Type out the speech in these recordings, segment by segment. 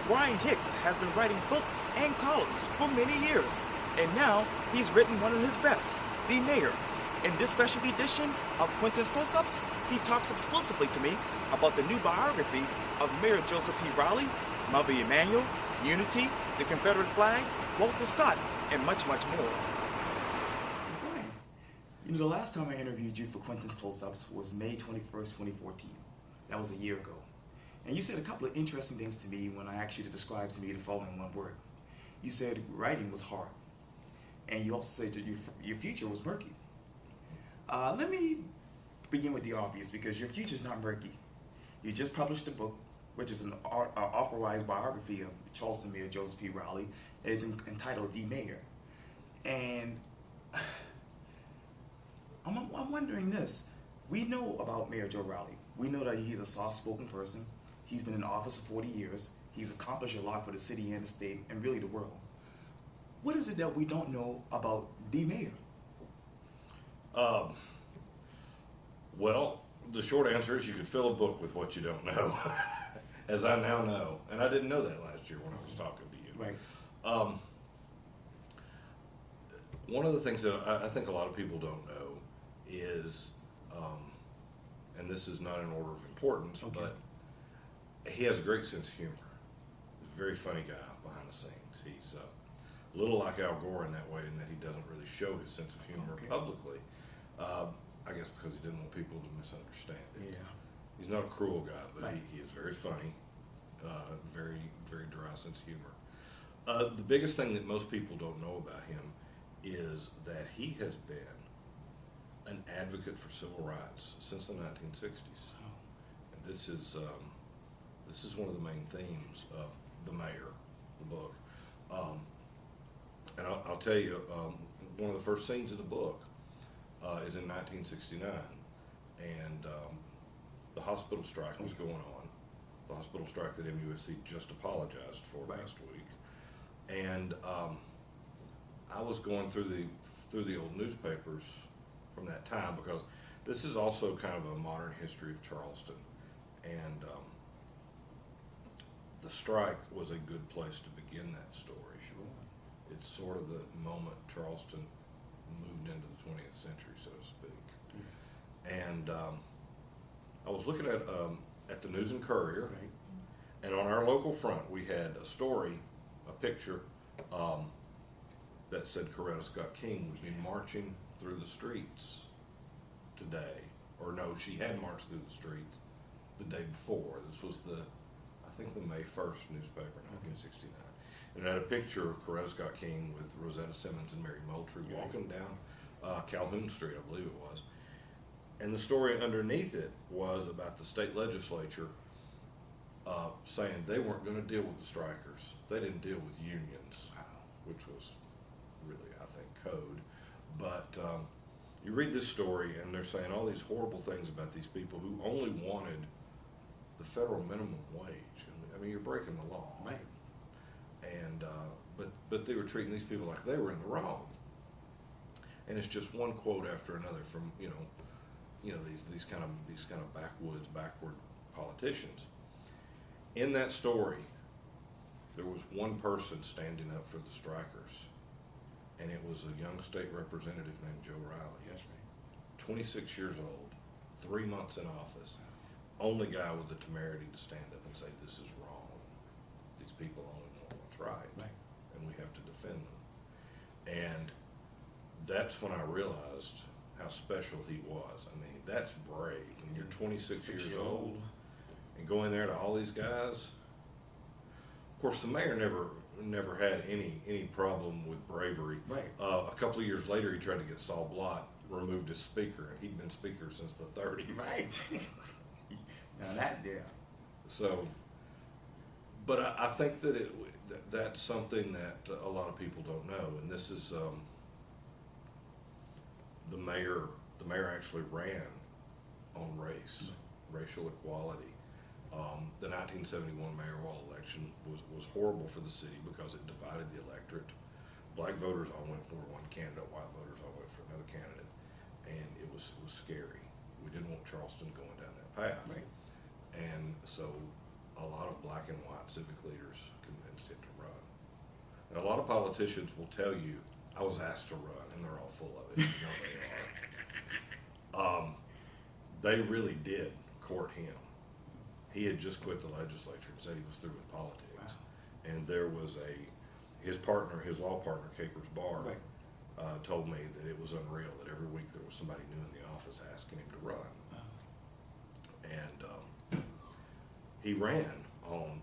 Brian Hicks has been writing books and columns for many years, and now he's written one of his best, The Mayor. In this special edition of Quintin's Close-Ups, he talks exclusively to me about the new biography of Mayor Joseph P. Riley, Muffy Manual, Unity, the Confederate Flag, Walter Scott, and much, much more. Brian, the last time I interviewed you for Quintin's Close-Ups was May 21st, 2014. That was a year ago. And you said a couple of interesting things to me when I asked you to describe to me the following one word. You said writing was hard. And you also said that your future was murky. Let me begin with the obvious, because your future is not murky. You just published a book, which is an authorized biography of Charleston Mayor Joseph P. Riley. It's entitled The Mayor. And I'm wondering this. We know about Mayor Joe Riley. We know that he's a soft-spoken person. He's been in office for 40 years. He's accomplished a lot for the city and the state and really the world. What is it that we don't know about the mayor? Well, the short answer is you could fill a book with what you don't know, as I now know. And I didn't know that last year when I was talking to you. Right. One of the things that I think a lot of people don't know is, and this is not in order of importance, okay, but he has a great sense of humor. He's a very funny guy behind the scenes. He's a little like Al Gore in that way, in that he doesn't really show his sense of humor okay, publicly. I guess because he didn't want people to misunderstand it. Yeah. He's not a cruel guy, but Right. he is very funny, very, very dry sense of humor. The biggest thing that most people don't know about him is that he has been an advocate for civil rights since the 1960s. Oh. And this is one of the main themes of The Mayor, the book. And I'll tell you, one of the first scenes of the book is in 1969, and the hospital strike was going on. The hospital strike that MUSC just apologized for last week, and I was going through the old newspapers from that time, because this is also kind of a modern history of Charleston, and the strike was a good place to begin that story. Sure. It's sort of the moment Charleston moved into the 20th century, so to speak. Yeah. And I was looking at the News and Courier, Right. and on our local front we had a story, a picture that said Coretta Scott King would be marching through the streets today. Or no, she had marched through the streets the day before. This was I think the May 1st newspaper in 1969. And it had a picture of Coretta Scott King with Rosetta Simmons and Mary Moultrie walking down Calhoun Street, I believe it was. And the story underneath it was about the state legislature saying they weren't going to deal with the strikers. They didn't deal with unions, which was really, I think, code. But you read this story, and they're saying all these horrible things about these people who only wanted the federal minimum wage. I mean, you're breaking the law. Right. And but they were treating these people like they were in the wrong. And it's just one quote after another from these kind of backward politicians. In that story, there was one person standing up for the strikers, and it was a young state representative named Joe Riley. That's right. 26 years old, 3 months in office, only guy with the temerity to stand up and say this is wrong. These people only want what's right, and we have to defend them. And that's when I realized how special he was. I mean, that's brave when you're 26 years old and go in there to all these guys. Of course, the mayor never had any problem with bravery. Right. A couple of years later, he tried to get Saul Blott removed as speaker, and he'd been speaker since the 30s. Right. Now that, yeah. So, but I think that that's something that a lot of people don't know, and this is the mayor. The mayor actually ran on racial equality. The 1971 mayoral election was horrible for the city because it divided the electorate. Black voters all went for one candidate, white voters all went for another candidate, and it was scary. We didn't want Charleston going down that path. Right. And so a lot of black and white civic leaders convinced him to run. And a lot of politicians will tell you, I was asked to run, and they're all full of it. You know they are. They really did court him. He had just quit the legislature and said he was through with politics. Wow. And there was his law partner, Capers Barr, Right. Told me that it was unreal that every week there was somebody new in the office asking him to run. Wow. And he ran on,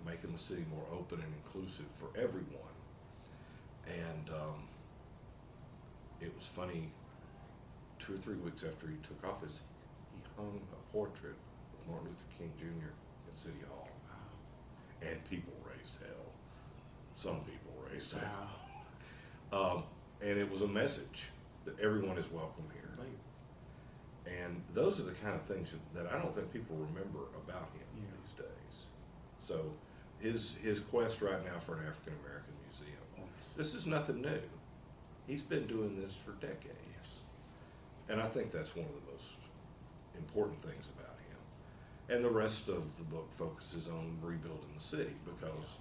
making the city more open and inclusive for everyone. And it was funny, 2 or 3 weeks after he took office, he hung a portrait of Martin Luther King Jr. at City Hall. Wow. And people raised hell. Some people raised hell. Wow. And it was a message that everyone is welcome here. Right. And those are the kind of things that I don't think people remember about him these days. So his quest right now for an African American museum, this is nothing new. He's been doing this for decades. Yes. And I think that's one of the most important things about him. And the rest of the book focuses on rebuilding the city because,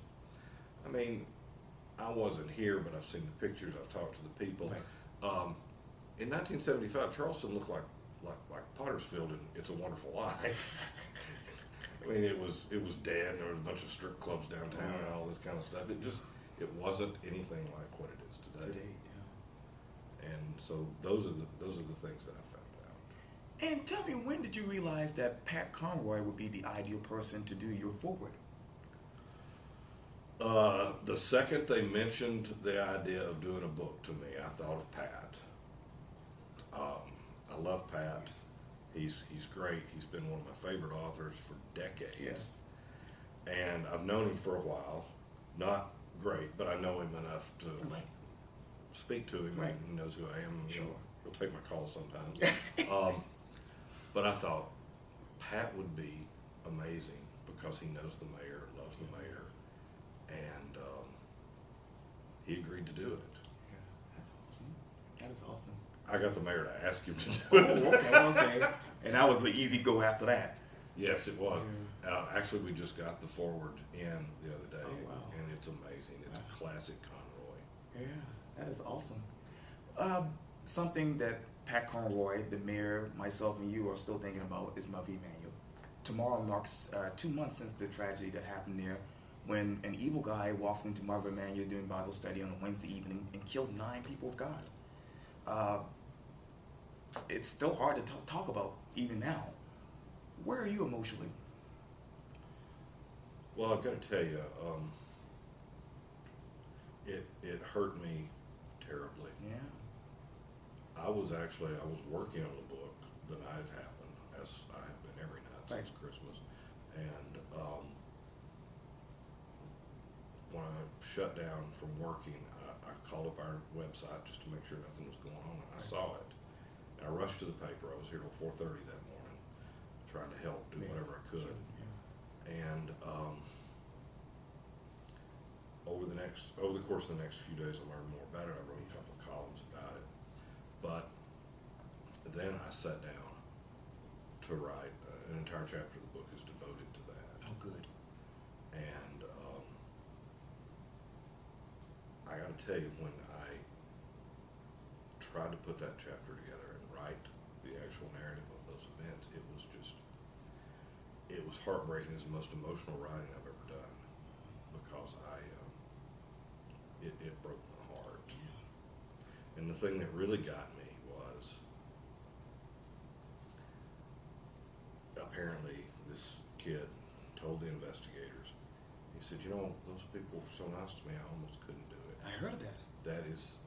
I wasn't here, but I've seen the pictures, I've talked to the people. Right. In 1975, Charleston looked like Pottersfield in It's a Wonderful Life. It was dead, and there was a bunch of strip clubs downtown and all this kind of stuff. It wasn't anything like what it is today. Today, yeah. And so those are the things that I found out. And tell me, when did you realize that Pat Conroy would be the ideal person to do your foreword? The second they mentioned the idea of doing a book to me, I thought of Pat. I love Pat. He's great. He's been one of my favorite authors for decades. Yes. And I've known him for a while. Not great, but I know him enough to speak to him. Right. He knows who I am. Sure. He'll take my calls sometimes. But I thought Pat would be amazing because he knows the mayor, loves the mayor, and he agreed to do it. Yeah, that's awesome. That is awesome. I got the mayor to ask him to do it. Okay. And that was the easy go after that. Yes, it was. Actually, we just got the forward in the other day, Oh, wow. and it's amazing. It's a classic Conroy. Yeah, that is awesome. Something that Pat Conroy, the mayor, myself, and you are still thinking about is Muffy Manual. Tomorrow marks 2 months since the tragedy that happened there when an evil guy walked into Muffy Manual during Bible study on a Wednesday evening and killed 9 people of God. It's still hard to talk about even now. Where are you emotionally? Well, I've got to tell you, it hurt me terribly. Yeah. I was working on the book the night it happened, as I have been every night since Christmas. And when I shut down from working, I called up our website just to make sure nothing was going on, and I saw it. And I rushed to the paper. I was here till 4:30 that morning, trying to help, do whatever I could. And over the course of the next few days, I learned more about it. I wrote a couple of columns about it. But then I sat down to write an entire chapter of the book is devoted to that. Oh, good. And I got to tell you, when I tried to put that chapter together and write the actual narrative of those events, it was heartbreaking. It's the most emotional writing I've ever done because it broke my heart. Yeah. And the thing that really got me was apparently this kid told the investigators, he said, those people were so nice to me, I almost couldn't do it. I heard that. That is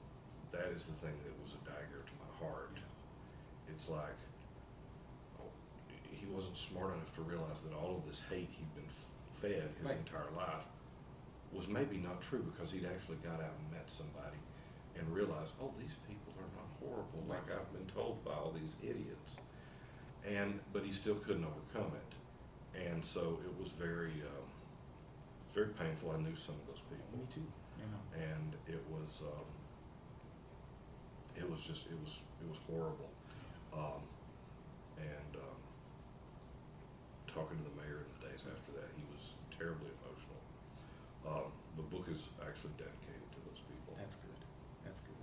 the thing that was a dagger to my heart. It's like, he wasn't smart enough to realize that all of this hate he'd been fed his entire life was maybe not true, because he'd actually got out and met somebody and realized, oh, these people are not horrible like I've been told by all these idiots. But he still couldn't overcome it. And so it was very painful. I knew some of those people. Me too. Yeah. And it was horrible. And talking to the mayor the day days after that. He was terribly emotional. The book is actually dedicated to those people. That's good. That's good.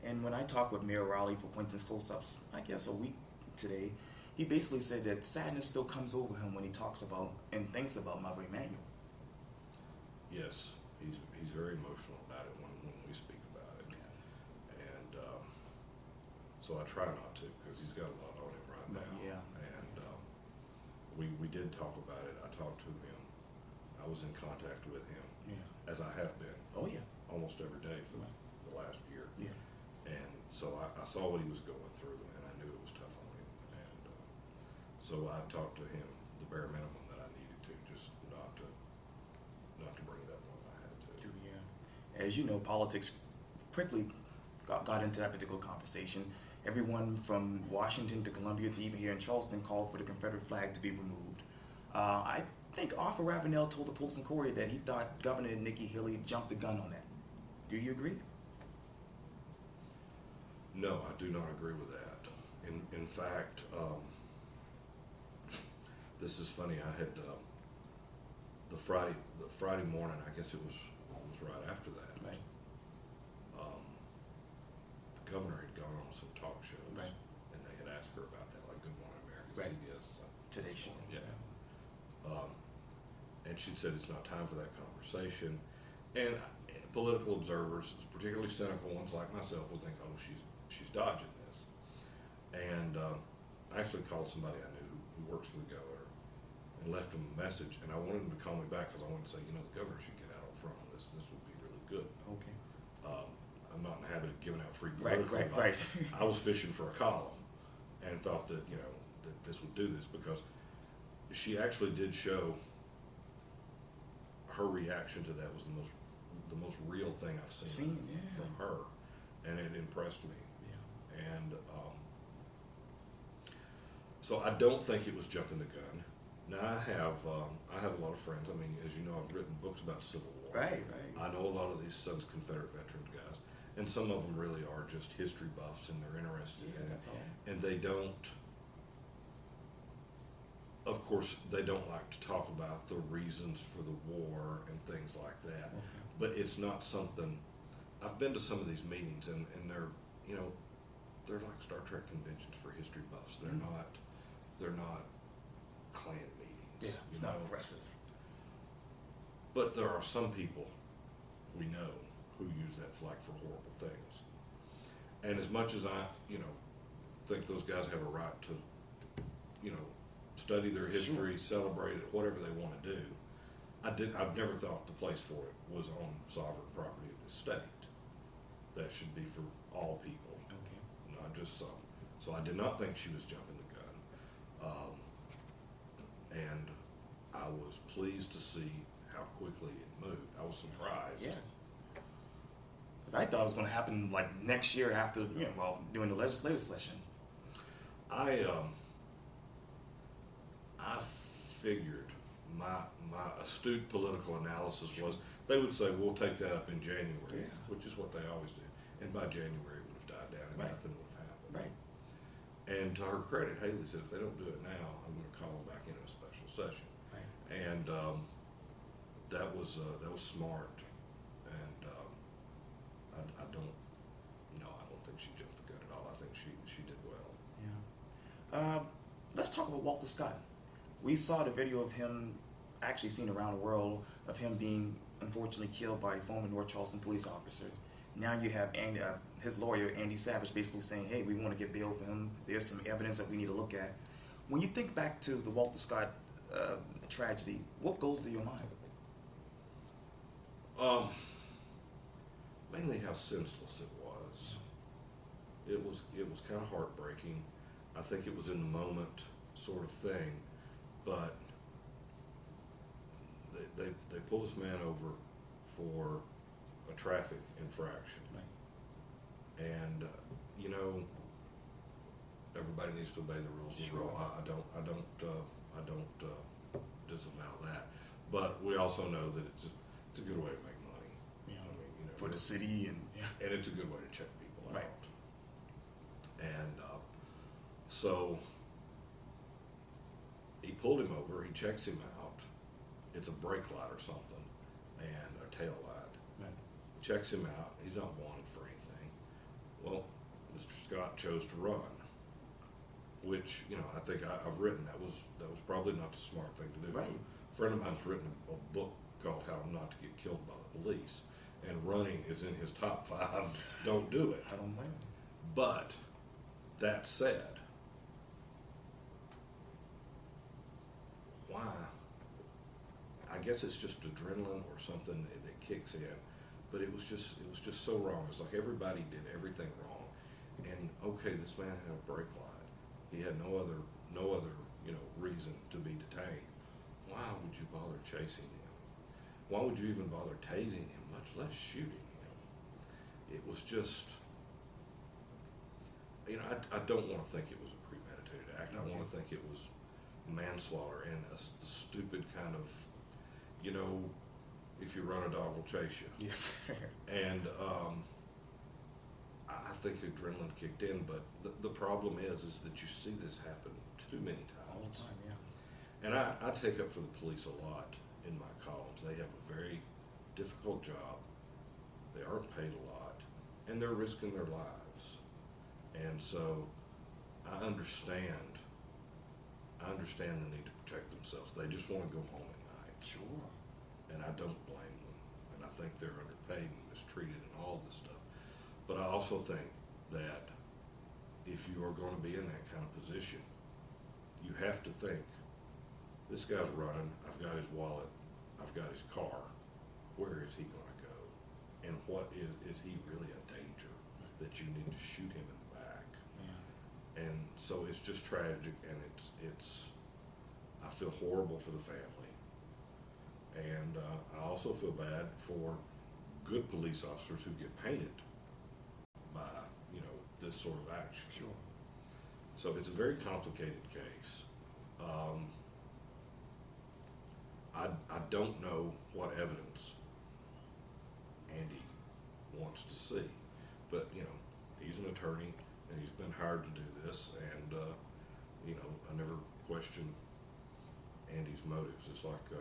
And when I talked with Mayor Rowley for Quintin's close-ups, I guess a week today, he basically said that sadness still comes over him when he talks about and thinks about Muffy Manual. Yes, he's very emotional about it when we speak about it. Yeah. And so I try not to, because he's got a lot on him right now. Yeah. And we did talk about it. I talked to him. I was in contact with him, as I have been. Oh yeah. Almost every day for the last year. Yeah. And so I saw what he was going through, and I knew it was tough on him. And so I talked to him the bare minimum that I needed to, just not to bring it up when I had to. Yeah. As you know, politics quickly got into that particular conversation. Everyone from Washington to Columbia to even here in Charleston called for the Confederate flag to be removed. I think Arthur Ravenel told the Post and Courier that he thought Governor Nikki Haley jumped the gun on that. Do you agree? No, I do not agree with that. In fact, this is funny. I had the Friday morning. I guess it was right after that. Right. The governor had gone on some talk shows, Right. and they had asked her about that, like Good Morning America, Right. CBS, Today Show. Yeah. And she'd said it's not time for that conversation. And political observers, particularly cynical ones like myself, would think, oh, she's dodging this. And I actually called somebody I knew who works for the governor and left him a message. And I wanted him to call me back because I wanted to say, the governor should get out up front on this. This would be really good. Okay. I'm not in the habit of giving out free Right. political advice. I was fishing for a column and thought that, that this would do this, because she actually did show her reaction to that was the most real thing I've seen from her, and it impressed me. Yeah. And so I don't think it was jumping the gun. Now I have a lot of friends. I mean, as you know, I've written books about the Civil War. Right. I know a lot of these Sons of Confederate veterans guys, and some of them really are just history buffs, and they're interested in it. That's all. And they don't. Of course, they don't like to talk about the reasons for the war and things like that. Okay. But it's not something. I've been to some of these meetings, and they're they're like Star Trek conventions for history buffs. They're not Klan meetings. Yeah, it's not aggressive. But there are some people we know who use that flag for horrible things. And as much as I, think those guys have a right to, study their history, celebrate it, whatever they want to do, I've never thought the place for it was on sovereign property of the state. That should be for all people, Okay. not just some. So I did not think she was jumping the gun. And I was pleased to see how quickly it moved. I was surprised. Yeah. Because I thought it was going to happen like next year after, during the legislative session. I figured my astute political analysis was they would say we'll take that up in January, which is what they always do, and by January it would have died down and nothing would have happened. Right. And to her credit, Haley said if they don't do it now, I'm going to call them back in a special session. Right. And that was smart. And I don't think she jumped the gun at all. I think she did well. Yeah. Let's talk about Walter Scott. We saw the video of him actually seen around the world of him being unfortunately killed by a former North Charleston police officer. Now you have his lawyer, Andy Savage, basically saying, hey, we want to get bail for him. There's some evidence that we need to look at. When you think back to the Walter Scott tragedy, what goes through your mind? Mainly how senseless it was. It was kind of heartbreaking. I think it was in the moment sort of thing, but they pulled this man over for a traffic infraction. Right. And everybody needs to obey the rules of the road. I don't disavow that, but we also know that it's a good way to make money. Yeah. I mean, For the city and it's a good way to check people Right. out. And so he pulled him over. He checks him out, it's a brake light or something, and a tail light. Right. Checks him out. He's not wanted for anything. Well, Mr. Scott chose to run, which, you know, I think I've written that was probably not the smart thing to do. Right. A friend of mine's written a book called How Not to Get Killed by the Police, and running is in his top 5. Don't do it. I don't blame him. But that said, why? I guess it's just adrenaline or something that kicks in, but it was just so wrong. It's like everybody did everything wrong, and okay, this man had a brake light. He had no other reason to be detained. Why would you bother chasing him? Why would you even bother tasing him, much less shooting him? It was just, I don't want to think it was a premeditated act. Okay. I want to think it was manslaughter and a stupid kind of, if you run, a dog will chase you. Yes. And I think adrenaline kicked in, but the problem is that you see this happen too many times. All the time, yeah. And I take up for the police a lot in my columns. They have a very difficult job. They aren't paid a lot, and they're risking their lives. And so I understand the need to protect themselves. They just want to go home at night. Sure. And I don't blame them. And I think they're underpaid and mistreated and all this stuff. But I also think that if you are going to be in that kind of position, you have to think, this guy's running, I've got his wallet, I've got his car, where is he going to go? And what is he really a danger that you need to shoot him in the back? Yeah. And so it's just tragic, and it's I feel horrible for the family. And I also feel bad for good police officers who get painted by, this sort of action. Sure. So it's a very complicated case. I don't know what evidence Andy wants to see, but he's an attorney and he's been hired to do this, and I never question Andy's motives. It's like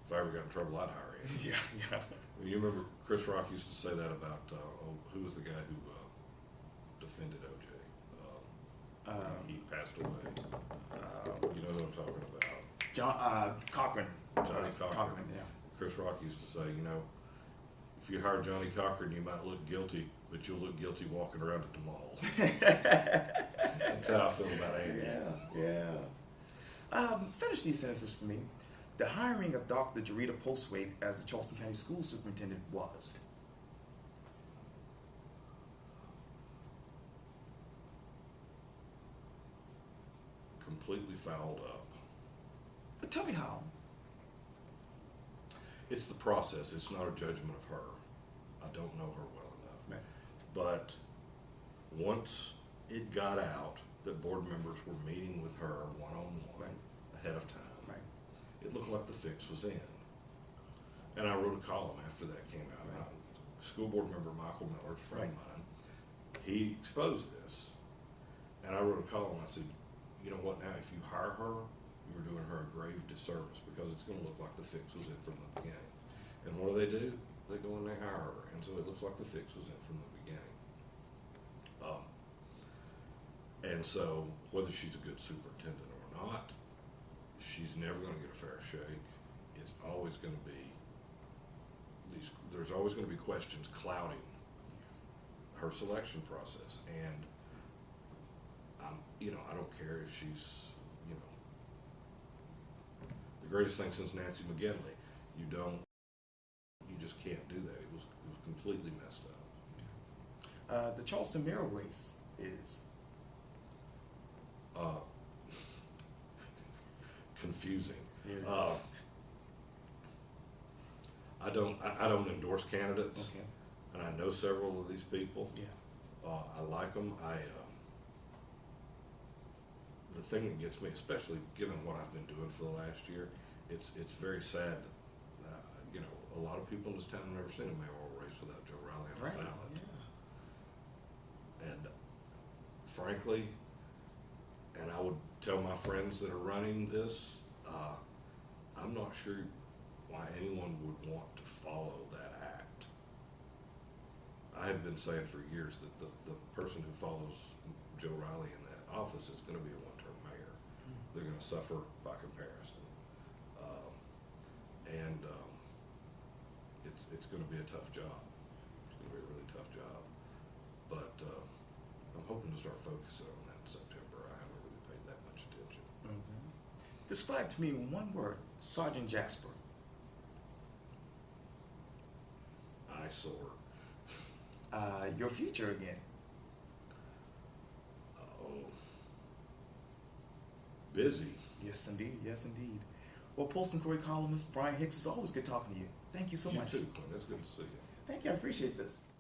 if I ever got in trouble, I'd hire Andy. Yeah. You remember Chris Rock used to say that about who was the guy who defended OJ? He passed away. You know what I'm talking about? Cochran. Johnny Cochran. Yeah. Chris Rock used to say, if you hire Johnny Cochran, you might look guilty, but you'll look guilty walking around at the mall. That's how I feel about Andy. Yeah. Finish these sentences for me. The hiring of Dr. Jarita Postwaite as the Charleston County School Superintendent was. Completely fouled up. But tell me how. It's the process. It's not a judgment of her. I don't know her well enough. Right. But once it got out that board members were meeting with her one-on-one Right. ahead of time, Right. it looked like the fix was in. And I wrote a column after that came out. Right. School board member Michael Miller, a friend of mine, he exposed this. And I wrote a column. I said, you know what, now if you hire her, you're doing her a grave disservice, because it's going to look like the fix was in from the beginning. And what do? They go and they hire her. And so it looks like the fix was in from the beginning. And so whether she's a good superintendent or not, she's never going to get a fair shake. It's always going to be there's always going to be questions clouding her selection process. And I don't care if she's, the greatest thing since Nancy McGinley. You just can't do that. It was completely messed up. The Charleston mayoral race is. Confusing. It is. I don't endorse candidates, Okay. and I know several of these people. Yeah. I like them. The thing that gets me, especially given what I've been doing for the last year, it's very sad. A lot of people in this town have never seen a mayoral race without Joe Riley on the Right. ballot. Yeah. And frankly, and I would tell my friends that are running this, I'm not sure why anyone would want to follow that act. I have been saying for years that the person who follows Joe Riley in that office is going to be a one-term mayor. They're going to suffer by comparison. It's going to be a tough job. It's going to be a really tough job. But I'm hoping to start focusing on that in September. I haven't really paid that much attention. Okay. Describe to me in one word, Sergeant Jasper. Eyesore. Your future again. Oh, busy. Yes, indeed. Yes, indeed. Well, Post and Query columnist Brian Hicks, it's always good talking to you. Thank you so much. You too, Clint. It's good to see you. Thank you. I appreciate this.